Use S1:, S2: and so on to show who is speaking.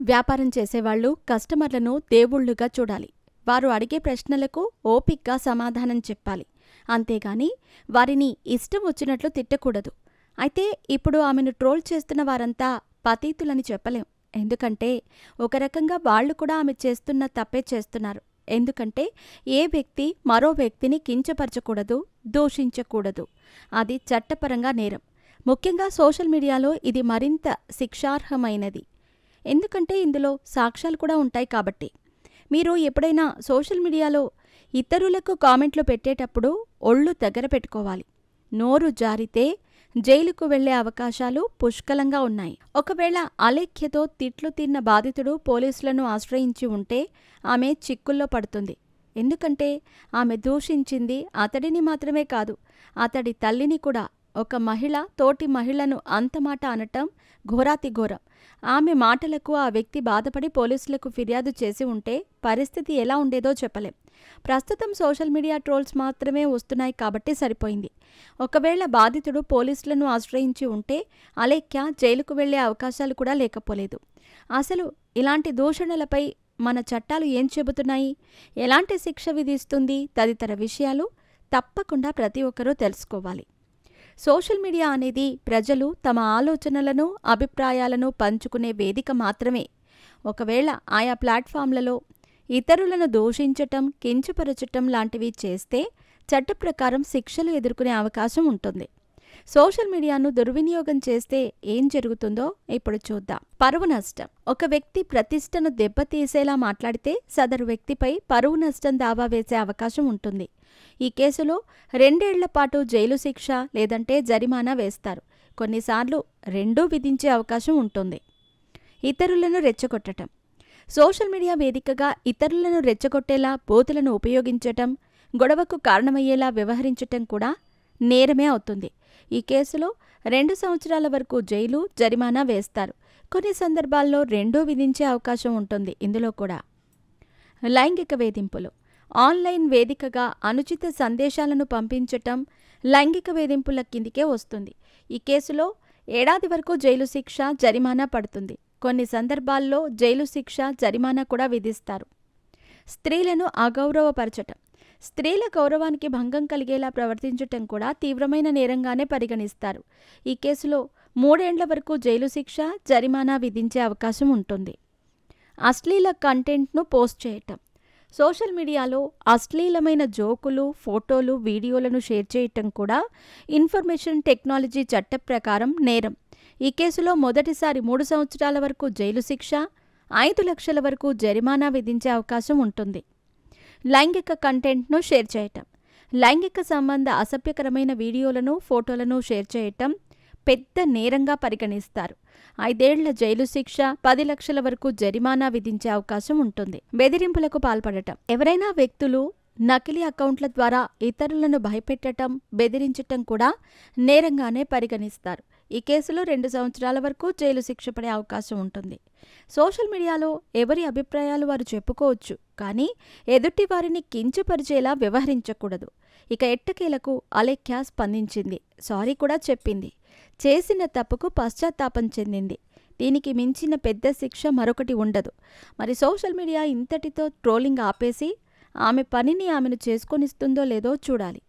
S1: వ్యాపారం చేసేవాళ్లు కస్టమర్లను దేవుళ్లుగా చూడాలి. వారు అడిగే ప్రశ్నలకు ఓపిగ్గా సమాధానం చెప్పాలి. అంతేగాని వారిని ఇష్టం వచ్చినట్లు తిట్టకూడదు. అయితే ఇప్పుడు ఆమెను ట్రోల్ చేస్తున్న వారంతా పతీతులని చెప్పలేం. ఎందుకంటే ఒక రకంగా వాళ్లు కూడా ఆమె చేస్తున్న తప్పే చేస్తున్నారు. ఎందుకంటే ఏ వ్యక్తి మరో వ్యక్తిని కించపరచకూడదు, దూషించకూడదు. అది చట్టపరంగా నేరం. ముఖ్యంగా సోషల్ మీడియాలో ఇది మరింత శిక్షార్హమైనది. ఎందుకంటే ఇందులో సాక్ష్యాలు కూడా ఉంటాయి కాబట్టి. మీరు ఎప్పుడైనా సోషల్ మీడియాలో ఇతరులకు కామెంట్లు పెట్టేటప్పుడు ఒళ్ళు దగ్గర పెట్టుకోవాలి. నోరు జారితే జైలుకు వెళ్లే అవకాశాలు పుష్కలంగా ఉన్నాయి. ఒకవేళ అలేఖ్యతో తిట్లు తిన్న బాధితుడు పోలీసులను ఆశ్రయించి ఉంటే ఆమె చిక్కుల్లో పడుతుంది. ఎందుకంటే ఆమె దూషించింది అతడిని మాత్రమే కాదు, అతడి తల్లిని కూడా. ఒక మహిళ తోటి మహిళను అంతమాట అనటం ఘోరాతి ఘోరం. ఆమె మాటలకు ఆ వ్యక్తి బాధపడి పోలీసులకు ఫిర్యాదు చేసి ఉంటే పరిస్థితి ఎలా ఉండేదో చెప్పలేం. ప్రస్తుతం సోషల్ మీడియా ట్రోల్స్ మాత్రమే వస్తున్నాయి కాబట్టి సరిపోయింది. ఒకవేళ బాధితుడు పోలీసులను ఆశ్రయించి ఉంటే అలేఖ్య జైలుకు వెళ్లే అవకాశాలు కూడా లేకపోలేదు. అసలు ఇలాంటి దూషణలపై మన చట్టాలు ఏం చెబుతున్నాయి, ఎలాంటి శిక్ష విధిస్తుంది తదితర విషయాలు తప్పకుండా ప్రతి ఒక్కరూ తెలుసుకోవాలి. సోషల్ మీడియా అనేది ప్రజలు తమ ఆలోచనలను, అభిప్రాయాలను పంచుకునే వేదిక మాత్రమే. ఒకవేళ ఆయా ప్లాట్ఫామ్లలో ఇతరులను దూషించటం, కించపరచటం లాంటివి చేస్తే చట్ట ప్రకారం శిక్షలు ఎదుర్కొనే అవకాశం ఉంటుంది. సోషల్ మీడియాను దుర్వినియోగం చేస్తే ఏం జరుగుతుందో ఇప్పుడు చూద్దాం. పరువు నష్టం. ఒక వ్యక్తి ప్రతిష్టను దెబ్బతీసేలా మాట్లాడితే సదరు వ్యక్తిపై పరువు నష్టం దావా వేసే అవకాశం ఉంటుంది. ఈ కేసులో 2 ఏళ్ల పాటు జైలు శిక్ష లేదంటే జరిమానా వేస్తారు. కొన్నిసార్లు రెండూ విధించే అవకాశం ఉంటుంది. ఇతరులను రెచ్చగొట్టటం. సోషల్ మీడియా వేదికగా ఇతరులను రెచ్చగొట్టేలా బూతులను ఉపయోగించటం, గొడవకు కారణమయ్యేలా వ్యవహరించటం కూడా నేరమే అవుతుంది. ఈ కేసులో 2 సంవత్సరాల వరకు జైలు, జరిమానా వేస్తారు. కొన్ని సందర్భాల్లో రెండూ విధించే అవకాశం ఉంటుంది. ఇందులో కూడా లైంగిక వేధింపులు. ఆన్లైన్ వేదికగా అనుచిత సందేశాలను పంపించటం లైంగిక వేధింపుల కిందికే వస్తుంది. ఈ కేసులో 1 ఏడాది వరకు జైలు శిక్ష, జరిమానా పడుతుంది. కొన్ని సందర్భాల్లో జైలు శిక్ష, జరిమానా కూడా విధిస్తారు. స్త్రీలను అగౌరవపరచటం. స్త్రీల గౌరవానికి భంగం కలిగేలా ప్రవర్తించటం కూడా తీవ్రమైన నేరంగానే పరిగణిస్తారు. ఈ కేసులో 3 ఏళ్ల వరకు జైలు శిక్ష, జరిమానా విధించే అవకాశం ఉంటుంది. అశ్లీల కంటెంట్ను పోస్ట్ చేయటం. సోషల్ మీడియాలో అశ్లీలమైన జోకులు, ఫోటోలు, వీడియోలను షేర్ చేయటం కూడా ఇన్ఫర్మేషన్ టెక్నాలజీ చట్ట ప్రకారం నేరం. ఈ కేసులో మొదటిసారి 3 సంవత్సరాల వరకు జైలు శిక్ష, 5 లక్షల వరకు జరిమానా విధించే అవకాశం ఉంటుంది. లైంగిక కంటెంట్ను షేర్ చేయటం. లైంగిక సంబంధ అసభ్యకరమైన వీడియోలను, ఫోటోలను షేర్ చేయటం పెద్ద నేరంగా పరిగణిస్తారు. 5 ఏళ్ల జైలు శిక్ష, 10 లక్షల వరకు జరిమానా విధించే అవకాశం ఉంటుంది. బెదిరింపులకు పాల్పడటం. ఎవరైనా వ్యక్తులు నకిలీ అకౌంట్ల ద్వారా ఇతరులను భయపెట్టటం, బెదిరించటం కూడా నేరంగానే పరిగణిస్తారు. ఈ కేసులో 2 సంవత్సరాల వరకు జైలు శిక్ష పడే అవకాశం ఉంటుంది. సోషల్ మీడియాలో ఎవరి అభిప్రాయాలు వారు చెప్పుకోవచ్చు, కానీ ఎదుటి వారిని కించపరిచేలా వ్యవహరించకూడదు. ఇక ఎట్టకేలకు అలేఖ్య స్పందించింది, సారీ కూడా చెప్పింది, చేసిన తప్పుకు పశ్చాత్తాపం చెందింది. దీనికి మించిన పెద్ద శిక్ష మరొకటి ఉండదు. మరి సోషల్ మీడియా ఇంతటితో ట్రోలింగ్ ఆపేసి ఆమె పనిని ఆమెను చేసుకొనిస్తుందో లేదో చూడాలి.